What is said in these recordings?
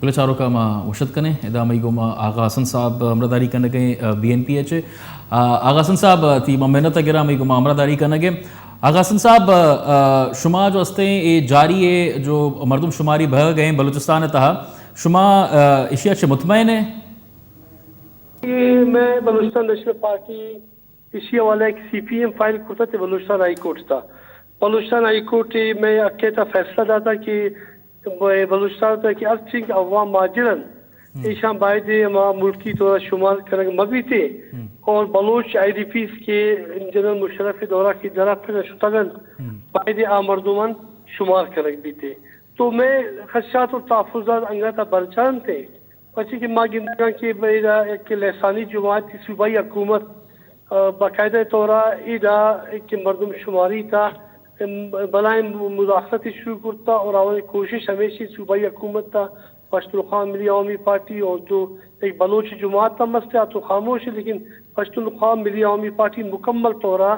کل چاروں کا وشد کنے ادامہ گو آغا حسن صاحب امرداری کرنے گئے BNPH آغا حسن صاحب تی محنت گرا میں گو امرداری کرنے گئے آغا حسن صاحب شما جو ہستے ہیں جاری ہے جو مردم شماری بہ گئے بلوچستان تہا شما اشیاء سے مطمئن ہے؟ میں بلوچستان نیشنل پارٹی اسی حوالہ ایک CPM فائل کرتا تھا بلوچستان ہائی کورٹ تھا. بلوچستان ہائی کورٹ میں اکیتا فیصلہ داتا کہ بلوچستان تھا کہ ارچنگ عوام ماجرن ایشان باید ما ملکی طور شمال کرنگ مبی تھے اور بلوچ IDPs کے جنرل مشرف دورہ کی درہ پر شتگن باید مردمان شمار کرنگ بھی تھے. تو میں خدشات اور تحفظات انگاتا برچان تھے پچی کہ ماں گندگاں کی بیدہ ایک لسانی جماعت کی صوبائی حکومت باقاعدہ طورہ ایدہ ایک مردم شماری تھا بلائیں مداخلت شروع کرتا اور آواز کوشش ہمیشہ صوبائی حکومت تھا پشتونخوا ملی عوامی پارٹی اور جو ایک بلوچ جماعت تھا مسئلہ تو خاموش ہے لیکن پشتونخوا ملی عوامی پارٹی مکمل طورہ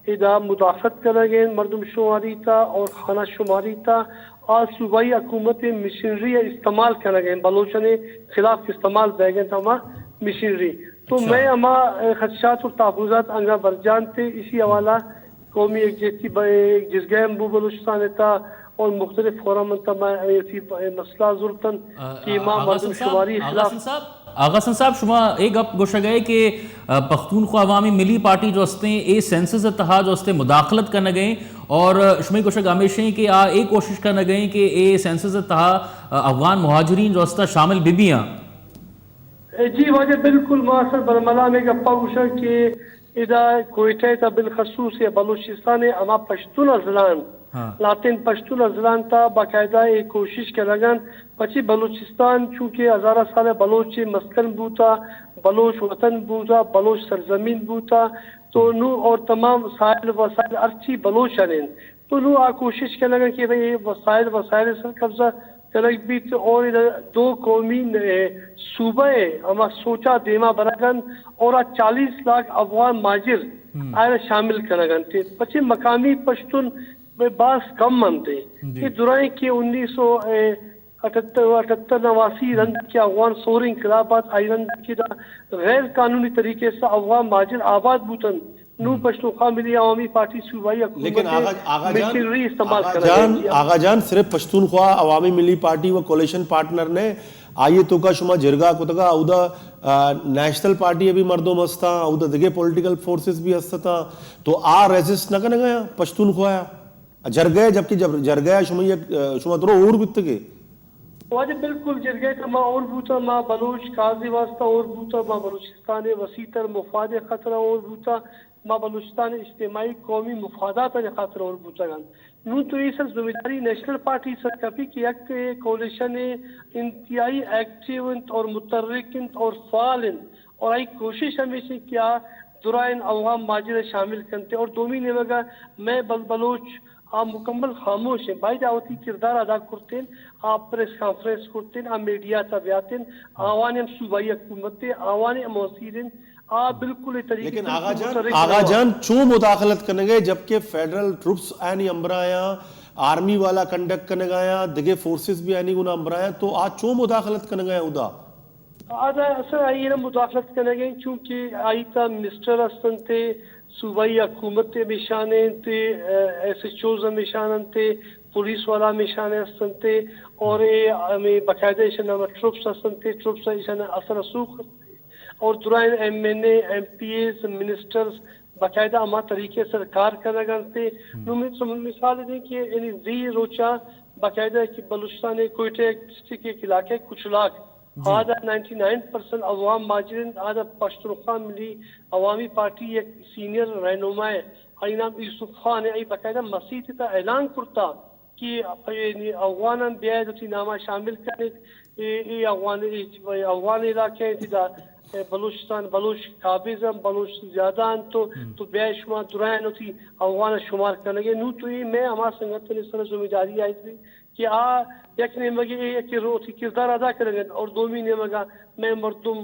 ایدہ مداخلت کرنے گئے مردم شماری تھا اور خانہ شماری تھا اور صوبائی حکومت مشینری استعمال کرنے گئے بلوچوں نے خلاف استعمال بہ گئے تھا مشینری. تو میں اما خدشات اور تحفظات انگا برجان تھے اسی حوالہ قومی یکجہتی جزگاہ مبو بلوچستان تھا اور مختلف فورم تھا مسئلہ ضرورتاً کہ ماں مردم شماری خلاف. آغا حسن صاحب شما ایک گپ گوشہ گئے کہ پختونخوا عوامی ملی پارٹی جو ہستے ہیں اے سینسز اتحاد جو ہستے مداخلت کرنے گئے اور شما گوشہ گامیشہ ہیں کہ ایک کوشش کرنے گئے کہ اے سینسز اتحاد افغان مہاجرین جو ہستا شامل بیبیاں. جی واجہ بالکل معاصر برملا میں گپا گوشہ کہ ادا کوئٹہ تا بالخصوص بلوچستان اما پشتون ازلان لاطن پشتون ازلان تا باقاعدہ ایک کوشش کے لگن پچی بلوچستان چونکہ ہزارہ سال بلوچ مسکن بوتا بلوچ وطن بوتا بلوچ سرزمین بوتا تو نو اور تمام وسائل ارچی بلوچ ہیں تو نو کوشش کے لگن کہ بھئی وسائل سر قبضہ چلک بھی اور دو قومی صوبہ اما سوچا دیما برگن اور 40 لاکھ افغان ماجر آئے شامل کرگن تھے پچھے مقامی پشتون میں باس کم منتے یہ درائیں کہ 1978-89 رند کے افغان سور انقلابات آئی رند کی غیر قانونی طریقے سے افغان ماجر آباد بوتن نو پشتونخوا ملی عوامی پارٹی صوبائی حکومت مشینری استعمال کرنے. آغا جان صرف پشتونخوا عوامی ملی پارٹی و کولیشن پارٹنر نے آئیے تو کا شما جرگا کو تکا اودا نیشنل پارٹی ابھی مردم ہستا اودا دگے پولیٹیکل فورسز بھی ہستا تھا تو ریزسٹ نہ کرنے گیا پشتونخوا جرگئے جبکہ جرگئے شما درو اور بیتے گے واجہ بالکل جرگئے تو ما اور بوتا ما بلوچ قاضی واسطہ اور بوتا ما بلوچستان وسیع مفاد خطرہ اور بوتا ما بلوچستان اجتماعی قومی مفادات خاطر اور بوتا گن نو تو یہ سر ذمہ نیشنل پارٹی سر کبھی کہ ایک کولیشن انتہائی ایکٹیو اور متحرک اور فعال اور آئی کوشش ہمیشہ کیا درائن عوام ماجر شامل کرتے اور دومی نے لگا میں بلوچ آپ مکمل خاموش ہیں بائی دعوتی کردار ادا کرتے ہیں آپ پریس کانفرنس کرتے ہیں آپ میڈیا تابعات ہیں آوان صوبائی حکومت آوان موثیر بالکل طریقے. لیکن آغا جان چوں مداخلت کرنے گئے جبکہ فیڈرل ٹروپس آنی امبرایا آرمی والا کنڈکٹ کرنے گیا دگے فورسز بھی آنی گنا امبرایا تو آج چوں مداخلت کرنے گئے ادا اصل آئی نا مداخلت کرنے گئے چونکہ آئی تا منسٹر استن تھے صوبائی حکومت مشانے تھے SHOز مشانن تھے پولیس والا مشانے استن تھے اور باقاعدہ اشنا ٹروپس استن تھے ٹروپس اشنا اثر رسوخ اور درائن MNA MPAs منسٹرز باقاعدہ اما طریقے سرکار کرنا گنتے مثال دیں کہ یعنی زی روچا باقاعدہ کہ بلوچستان کوئٹہ ڈسٹرکٹ کے علاقے کچھ لاکھ آدھا 99% عوام ماجرین آدھا پشتونخوا ملی عوامی پارٹی ایک سینئر رہنما ہے آئی نام یوسف خان ہے باقاعدہ مسیح تا اعلان کرتا کہ افغان بیعت نامہ شامل کرنے افغان علاقے بلوچستان بلوچ قابض بلوچ زیادہ تو بیع شما درائن ہوتی افغان شمار کرنے گے نو تو یہ میں ہمارا سنگت نے سر ذمہ داری آئی تھی کہ یک نے مگے ایک روتی کردار ادا کریں گے اور دومی نے مگا میں مردم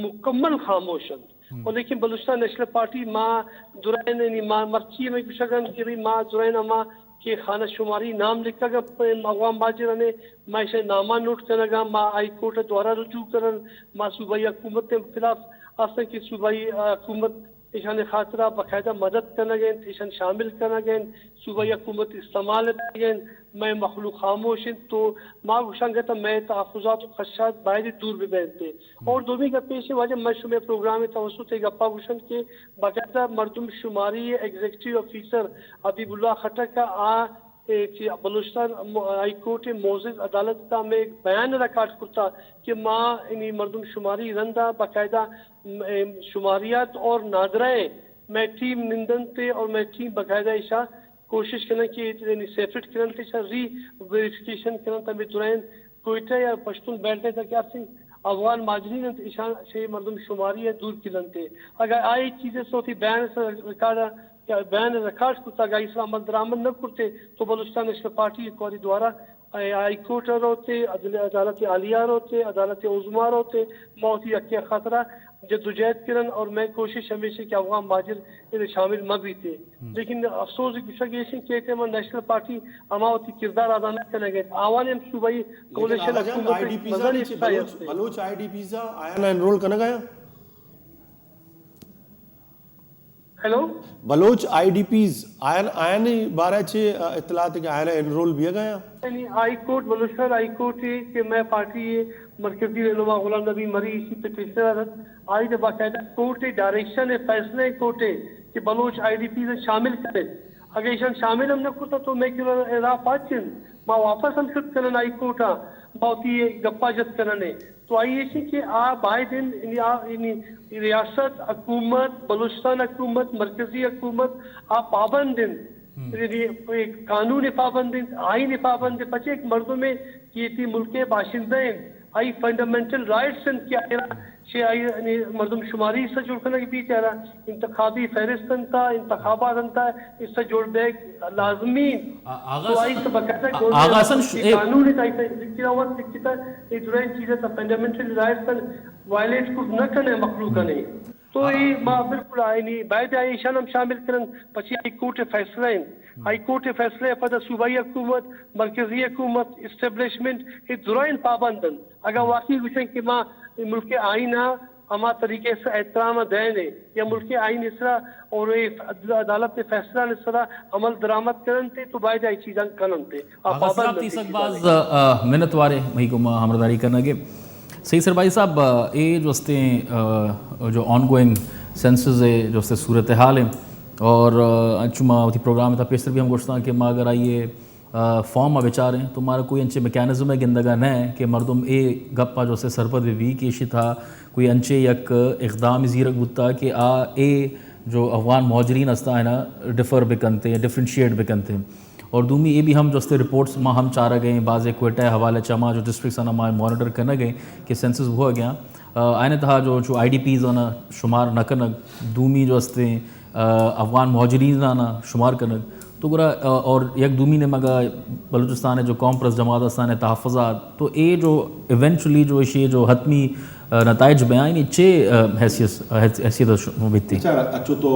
مکمل خاموشن اور لیکن بلوچستان نیشنل پارٹی ماں درائن ماں مرچی میں شگن کہ ماں درائن اما کہ خانہ شماری نام لکھا گا عوام ماجرہ نے میں اسے نامہ نوٹ کرنا گا ماں ہائی کورٹ دوارا رجوع کرن ماں صوبائی حکومت کے خلاف اصل کی صوبائی حکومت ایشان خاطرہ باقاعدہ مدد کرنا گئے ایشان شامل کرنا گئے صوبائی حکومت استعمال گئے میں مخلوق خاموش تو ماں گوشان گتا میں تحفظات و خدشات باہر دور بھی بیٹھتے اور دومی کا پیش واجہ میں شمع پروگرام توسط گپا گوشن کے باقاعدہ مردم شماری ایگزیکٹو آفیسر حبیب اللہ خٹک کا بلوچستان ہائی کورٹ معزز عدالت کا میں ایک بیان ریکارڈ کرتا کہ ماں انہی مردم شماری رندہ باقاعدہ شماریات اور نادرائے میں ٹیم نندن تے اور میں ٹیم باقاعدہ ایشا کوشش کرنا کہ سیپریٹ کرنا تے ری ویریفیکیشن کرنا تا میں درائن کوئٹہ یا پشتون بیٹھنے تک آپ سے افغان ماجرین ایشان سے مردم شماری ہے دور کی لنتے اگر آئی چیزیں سوتی بیان سے ریکارڈ کرتا گا اس عمل درآمد نہ کرتے تو بلوچستان نیشنل پارٹی کو دوارا ہائی کورٹ ہوتے عدالت عالیہ ہوتے عدالت عظمیٰ ہوتے موتی اکیہ خطرہ جدوجہد کرن اور میں کوشش ہمیشہ کہ افغان ماجر شامل مہ بھی تھے لیکن افسوس کی کہتے ہیں نیشنل پارٹی اماوتی کردار ادا نہ کرنے گئے آوان صوبائی کولیشن حکومت بلوچ آئی ڈی پیزا آیا نا انرول کرنے گیا ہیلو بلوچ آئی ڈی پیز آیا نہیں بارہ چھے اطلاعات کہ آیا نا انرول بھی گیا high court Balochistan high court کہ میں پارٹی مرکزی رہنما غلام نبی مری اسی پٹیشنر آئی تو باقاعدہ کورٹ ڈائریکشن ہے فیصلے کورٹ ہے کہ بلوچ آئی ڈی پی سے شامل کرے اگر ایشان شامل ہم نہ کرتا تو میں کیوں راہ پاچن ماں واپس ہم شد کرن آئی کورٹا بہتی گپا جت کرنے تو آئی ایسی کہ بائی دن ریاست حکومت بلوچستان حکومت مرکزی حکومت آپ پابند قانون پابند آئین پابند بچے ایک مردوں میں یہ تھی ملک باشندے آئی فنڈامنٹل رائٹس کیا آئی مردم شماری سے جوڑ کرنے کی بھی کہہ رہا انتخابی فہرست تھا انتخابات تھا اس سے جوڑ دے لازمی تو آئی سے بقیدہ قانون چیزیں تھا فنڈامنٹل رائٹس وائلیٹ کو نہ کرنے مخلوق نہیں تو یہ ماں بالکل آئی نہیں باید آئی ایشان ہم شامل کرن پچھی ہائی کورٹ فیصلہ ہیں ہائی کورٹ فیصلے پتہ صوبائی حکومت مرکزی حکومت اسٹیبلشمنٹ یہ درائن پابندن اگر واقعی گوشن کہ ماں ملک آئینہ ہما طریقے سے احترام دینے یا ملک آئین اس طرح اور عدالت فیصلہ اس طرح عمل درآمد کرن تے تو باید آئی چیزاں کرن تے صاحب تیسک باز منت وارے وہی کو ہمرداری کرنا گے صحیح سر بھائی صاحب یہ جو استے جو آن گوئنگ سینسز ہے جو استے صورتحال ہیں اور چما ہوتی پروگرام تھا پیشتر بھی ہم گوشتا کہ ماں اگر آئیے فارم بچار ہیں تو ہمارا کوئی انچے میکینزم ہے گندگا نہ ہے کہ مردم اے گپا جو سے سرپد بھی کیشی تھا کوئی انچے یک اقدام زیرک بتا کہ اے جو افغان مہاجرین استا ہے نا ڈفر بکنتے ہیں ڈفرینشیٹ بکنتے ہیں اور دومی یہ بھی ہم جو استے رپورٹس ماں ہم چارہ گئے بعض کوئٹہ حوالے چما جو ڈسٹرکٹس ہیں ہمارے مانیٹر کرنے گئے کہ سینسس ہوا گیا آئین تھا جو آئی ڈی پیز آنا شمار نہ کنک دومی جو استے افغان مہاجرین آنا شمار کنک تو گرا اور یک دومی نے مگا بلوچستان ہے جو قوم پرس جماعت استان ہے تحفظات تو اے جو ایونچولی جو یہ جو حتمی نتائج بیان اچھے حیثیت بیتی اچھو تو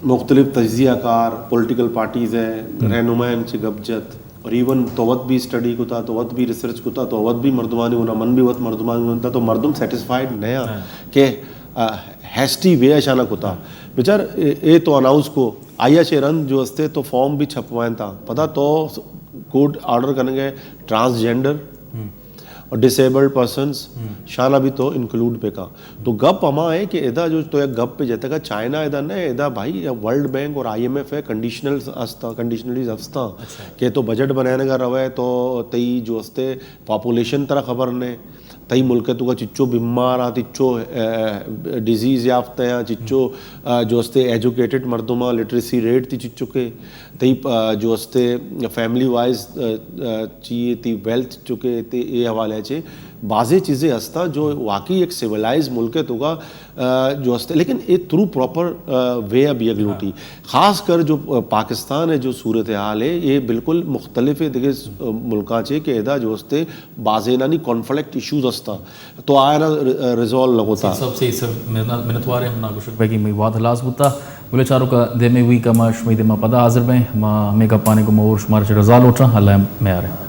مختلف تجزیہ کار پولیٹیکل پارٹیز ہیں رہنمائن سے گبجت اور ایون توت بھی اسٹڈی کو تھا توت بھی ریسرچ کو تھا توت بھی مردمانی ہونا من بھی وقت مردمانی ہونا تو مردم سیٹسفائیڈ نیا کہ ہیسٹی وے اشانہ کو تھا بچار اے تو اناؤنس کو آیا شیرن جو استے تو فارم بھی چھپوائیں تھا پتہ تو کوڈ آرڈر کرنے گئے ٹرانسجینڈر اور ڈسیبلڈ پرسنس شانہ بھی تو انکلوڈ پہ کا تو گپ ہما ہے کہ ادا جو تو ایک گپ پہ جاتا ہے چائنا ادا نہ ادا بھائی ورلڈ بینک اور آئی ایم ایف ہے کنڈیشنلیز ہستا کہ تو بجٹ بنانے کا روے تو تئی جو ہستے پاپولیشن طرح خبر نے تئی ملک تو کا چچو بیمار آ تچو ڈیزیز یافتہ ہیں چچو جو ہستے ایجوکیٹڈ مردمہ لٹریسی ریٹ تی چچو کے تئی جو ہستے فیملی وائز چیئے تی ویلتھ چکے تے اے حوالے چھے بعضی چیزیں ہستا جو واقعی ایک سیولائز ملک ہے تو کا جو ہستے لیکن یہ تھرو پراپر وے اب یہ گلوٹی خاص کر جو پاکستان ہے جو صورتحال ہے یہ بالکل مختلف ہے دیکھیں ملکہ چھے کہ ادا جو ہستے بعضی نانی کانفلکٹ ایشوز ہستا تو آیا نا ریزول لگوتا سب سے منتوار ہے ہم نا گوشک بھائی کی بات حلاس بتا بولے چاروں کا دے میں ہوئی کا ما شمی دے ما پدا حاضر بیں ما ہمیں کا پانے کو مور شمار چھ رضا لوٹا اللہ میں آ رہے